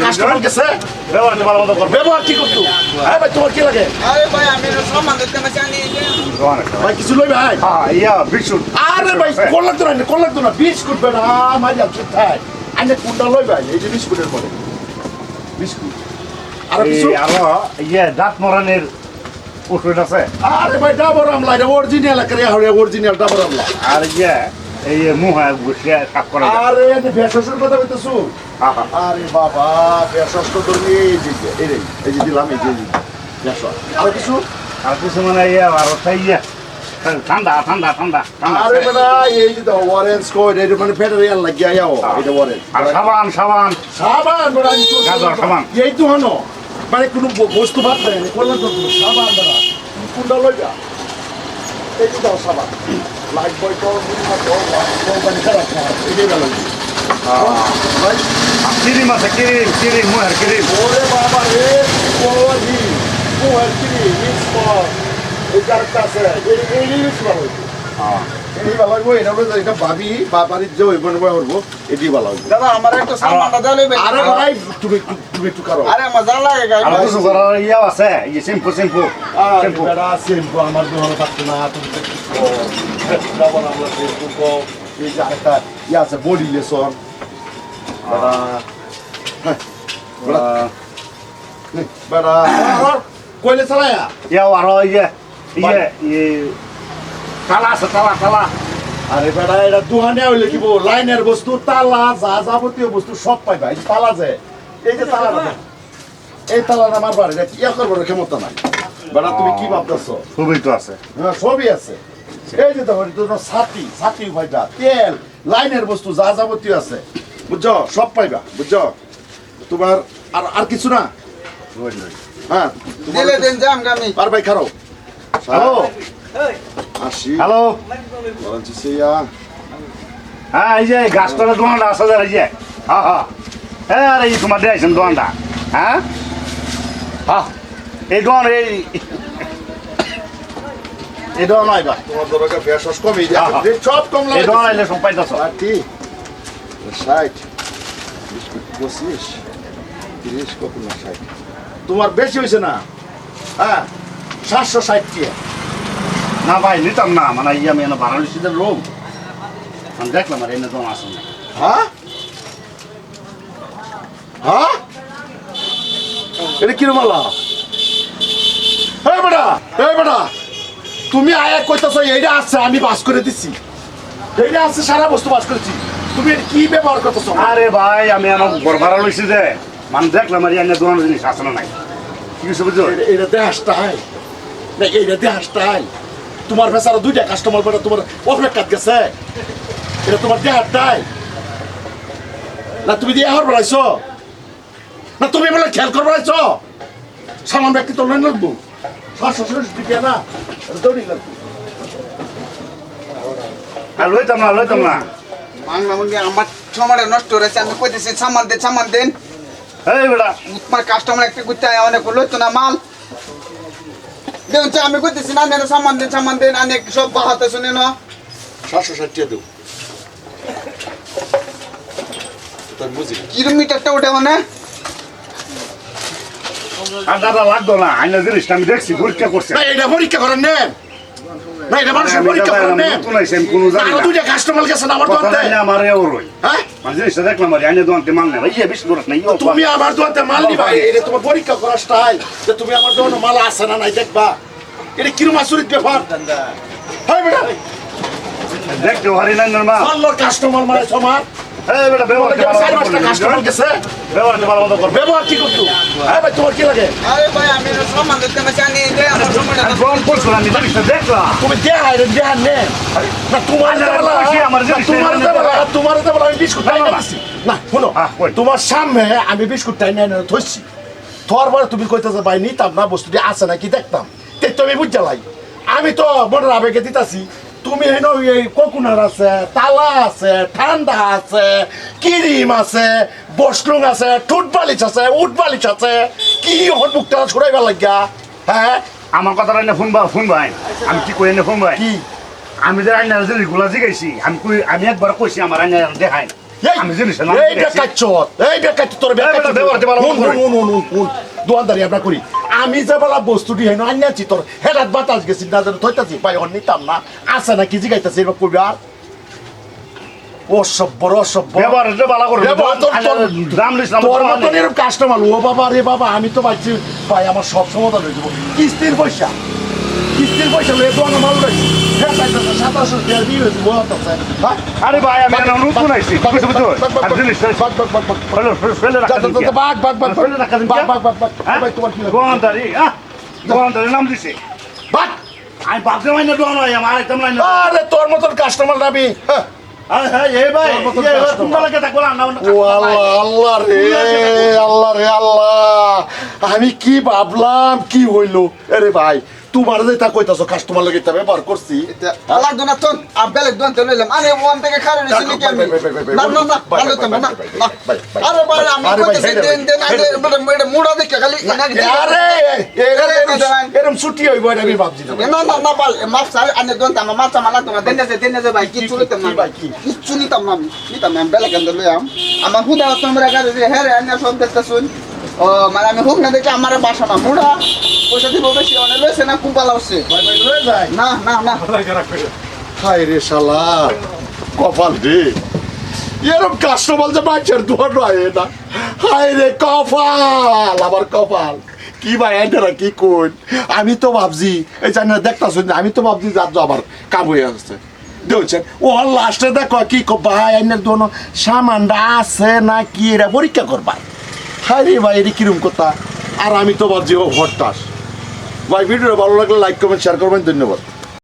Customer গেছে ব্যবহার ভালো মতো কর ব্যবহার কি করতো হ্যাঁ ভাই তোমার কি লাগে আরে ভাই আমি সামান দিতে না জানি ভাই কিছু লই ভাই হ্যাঁ ইয়া বিশুট আরে ভাই কোন লাগতো না বিস্কুট বেটা মাঝে চুপ থাক আইনে কোনটা লই ভাই এই যে বিস্কুটের পরে বিস্কুট আর কিছু আরো ইয়া দাঁত মরানের ওষুধ আছে আরে ভাই ডাবর আমলা এটা অরিজিনাল করে হরে অরিজিনাল ডাবর আমলা আর ইয়া এই মুহা বসিয়া সাফ করা যায়। আরে এনে ভেষজের কথা কইতেছু আরে বাবা ভেষজ তো ধরে এই যে দিলাম এই যে ভেষজ আর কিছু আর কিছু মানে ইয়া আর তাই ইয়া ঠান্ডা ঠান্ডা ঠান্ডা ঠান্ডা আরে বেটা এই যে অরেঞ্জ কোড এটা মানে ফেডার ইয়ার লাগিয়া যাও এটা অরেঞ্জ আর সাবান সাবান সাবান বেটা গাজর সাবান এই তো হনো মানে কোনো বস্তু বাদ দেয় না করলাম তো সাবান বেটা কোনটা লইবা এই যে দাও সাবান লাইট বয় তো মানে খারাপ না এটাই ভালো ভাই ক্রিম আছে ক্রিম মুহের ক্রিম ওরে বাবা রে কোয়ালি কোয়াল ক্রিম মিক্স কর এই কারটা আছে এই মিক্স ভালো এই ভালো হইব এটা হলো এটা ভাবি বাড়ির যে ওই বনবো করবো এটি ভালো হইব দাদা আমার একটা সামানটা দাও লইবে আরে ভাই তুমি একটু করো আরে মজা লাগে গাই আর কিছু করার ইয়া আছে এই শ্যাম্পু শ্যাম্পু আরে বেটা শ্যাম্পু আমার দোকানে থাকতো না তুমি ডাবল আমরা শ্যাম্পু কো এই যে একটা ইয়া আছে বডি লেসন বেটা বেটা কইলে চালায়া ইয়া আরো ইয়া ইয়া তালা আছে তালা তালা আরে বেটা এটা দোকানে হইলে কি বল লাইনের বস্তু তালা যা যাবতীয় বস্তু সব পাইবা এই তালা যে এই যে তালা না এই তালা আমার বাড়ি ইয়া করবার ক্ষমতা নাই বেটা তুমি কি ভাবতেছো খুবই তো আছে হ্যাঁ সবই আছে এই যে তোমার ছাতি পাইবা তেল লাইনের বস্তু যা যাবতীয় আছে বুঝছো সব পাইবা বুঝছো তোমার আর কিছু না হ্যাঁ দিলে দেন জাম গামি আর ভাই খারাপ হ্যালো আসি হ্যালো বলছি সিয়া হ্যাঁ এই যে গাছতলা দোকানটা আছে এই যে হ্যাঁ হ্যাঁ হ্যাঁ আর এই তোমার দিয়েছেন দোকানটা হ্যাঁ হ্যাঁ এই দোকান এই দোকান আইবা তোমার দরকার বেশস কমই হ্যাঁ। সব কম এই লাগে দোকান আইলে সব পাইতেছ পার্টি 60 25 30 কত না 60 তোমার বেশি হইছে না হ্যাঁ 760 টাকা না ভাই নিতাম না মানে ইয়া আমি বারাণসীদের লোক আমি দেখলাম আর এনে দোকান আসেন না হ্যাঁ হ্যাঁ এটা কিরম আলা এই বেটা তুমি আয়া কইতাছো এইটা আছে আমি বাস করে দিছি এইটা আছে সারা বস্তু বাস করেছি তুমি এটা কি ব্যবহার করতেছো আরে ভাই আমি আমার ঘর ভাড়া লইছি যে মানে দেখলাম আর এনে দোকান জিনিস আসে না নাই কি কিছু বুঝছো এটা দেহাসটাই না এইটা দেহাসটাই তোমার বেচারা দুইটা কাস্টমার বেটা তোমার অপেক্ষা গেছে এটা তোমার দেহারটাই না তুমি দিয়ে হর বেড়াইছো না তুমি বলে খেয়াল করে বেড়াইছো সামান ব্যক্তি তো লাইন লাগবো দিকে না দৌড়ি লাগবো আর লইতাম না বাংলা মুরগি আমার সময়টা নষ্ট হয়েছে আমি কইতেছি সামান দেন এই বেটা তোমার কাস্টমার একটা করতে অনেক লইতো না মাল দেখুন আমি কইতেছি না নেন সামান দেন অনেক সব বাহাতে শুনে না 760 টাকা দেব তার বুঝি কিলোমিটারটা ওটা মানে আর দাদা লাগতো না আইনা জিনিসটা আমি দেখছি পরীক্ষা করছে না এটা পরীক্ষা করেন নেন না এটা মানুষের পরীক্ষা করেন নেন নতুন আইছে আমি কোনো জানি আরো না দুইটা কাস্টমার গেছে না আমার কথা দোকানে নাই আমার ওরই হ্যাঁ মানে জিনিসটা দেখলাম আর আইনা দোকানতে মাল নেই ইয়ে বেশি দূর নাই তুমি আমার দোকানে মাল নিবা এটা তোমার পরীক্ষা করার স্টাইল যে তুমি আমার দোকানে মাল আছে না নাই দেখবা এটা কিরম আসরিত ব্যাপার হ্যাঁ বেটা দেখতে হারি নাই না ভালো কাস্টমার মানে তোমার এই বেটা ব্যবহার চার পাঁচটা কাস্টমার গেছে ভালো মতো কর ব্যবহার কি করতো হ্যাঁ ভাই তোমার কি লাগে আরে ভাই আমি সামান দিতে না জানি আমার সময়টা ফোন করছো আমি জিনিসটা দেখলাম তুমি দেহা এটা দেহা নে না তোমার তোমার আমি বিস্কুট টাই দিছি না শোনো তোমার সামনে আমি বিস্কুট টাই নাই থইছি তোর পরে তুমি কইতেছো ভাই নিতাম না বস্তুটি আছে নাকি দেখতাম তে তুমি বুঝালাই আমি তো মনের আবেগে দিতাছি তুমি হেন এই কোকুনার আছে তালা আছে ঠান্ডা আছে ক্রিম আছে বসলুং আছে ঠুট বালিশ আছে উট বালিশ আছে কি হন মুখটা ছড়াইবার লাগিয়া হ্যাঁ আমার কথাটা না ফোন ভাই আমি কি কই না ফোন ভাই কি আমি যে আইনা যে গুলা জিগাইছি আমি একবার কইছি আমার আইনা দেখাই আমি জিনিসের নাম এই বেকাচ্চত এই বেকাচ্চ তোর বেটা, ব্যবহার যে ভালো মতো করে। দোয়ানদারি আমরা করি আমি যে বেলা বস্তুটি হেন আনিয়াছি তোর হেরাত বাতাস গেছি না যেন থইতাছি ভাই অন্য নিতাম না আছে না কি জিগাইতাছি এবার করবি আর অসভ্য অসভ্য ব্যবহার যে ভালো করে ব্যবহার দাম লিস না তোর মতন এরকম কাস্টমার ও বাবা রে বাবা আমি তো ভাবছি ভাই আমার সব সমাধান হয়ে যাবো কিস্তির পয়সা লয়ে তো আমার মাল রয়েছে হ্যাঁ 1700 দিয়ে হয়েছে বলা তো আরে ভাই আমি না নতুন আইছি কবে সব তো আর জিনিস ফেলে রাখা দিন ফেলে রাখা দিন দোকানদারি দোকানদারি নাম দিছে বাট আমি ভাবতে মাইনে দোকান হয় আমার একদম লাইন আরে তোর মতন কাস্টমার নাবি এই ভাই তোমরা লাগে থাকবো না ও আল্লাহ আল্লাহ আমি কি ভাবলাম কি হইলো আরে ভাই তোমার যে তা কইতাছো কাস্টমার লাগে তা ব্যবহার করছি লাগতো না তো বেলেগ দোকান থেকে লইলাম আরে ওখান থেকে খারে নিছি নাকি আমি না না না ভালো তো না আরে ভাই আমি কইতেছি দেন আরে এটা মুড়া দেখে খালি আরে এরকম ছুটি হইব এটা আমি ভাবছি না না না না ভাই মাছ আর আনে দোকান আমার মাছ মালা তোমার দেন যে ভাই কি চুলিতাম না ভাই কি কিচ্ছু নিতাম না আমি বেলেগ আনতে লইলাম আমার হুদা তোমরা কারে যে হ্যাঁ রে আনে সব দেখতে শুন ও মানে আমি হোক না দেখে আমার বাসা না মুড়া পয়সা দিব বেশি অনেক লইছে না কুম্পালা হচ্ছে ভাই লয়ে যায় না না না হায় রে শালা কপাল রে এরকম কাস্টমার যে বাচ্চার দোয়ার নয় না হায় রে কপাল আমার কপাল কি ভাই এটারা কি কোন আমি তো ভাবছি এই জানি না দেখতাছ আমি তো ভাবছি যার আবার কাম হয়ে আসছে দেখছেন ও লাস্টে দেখো কি ভাই আইনের দোনো সামানটা আছে না কি এরা পরীক্ষা করবার হায় রে ভাই এর কিরম কথা আর আমি তো ভাবছি ও হঠাৎ ভাই ভিডিও ভালো লাগলে লাইক কমেন্ট শেয়ার করবেন ধন্যবাদ।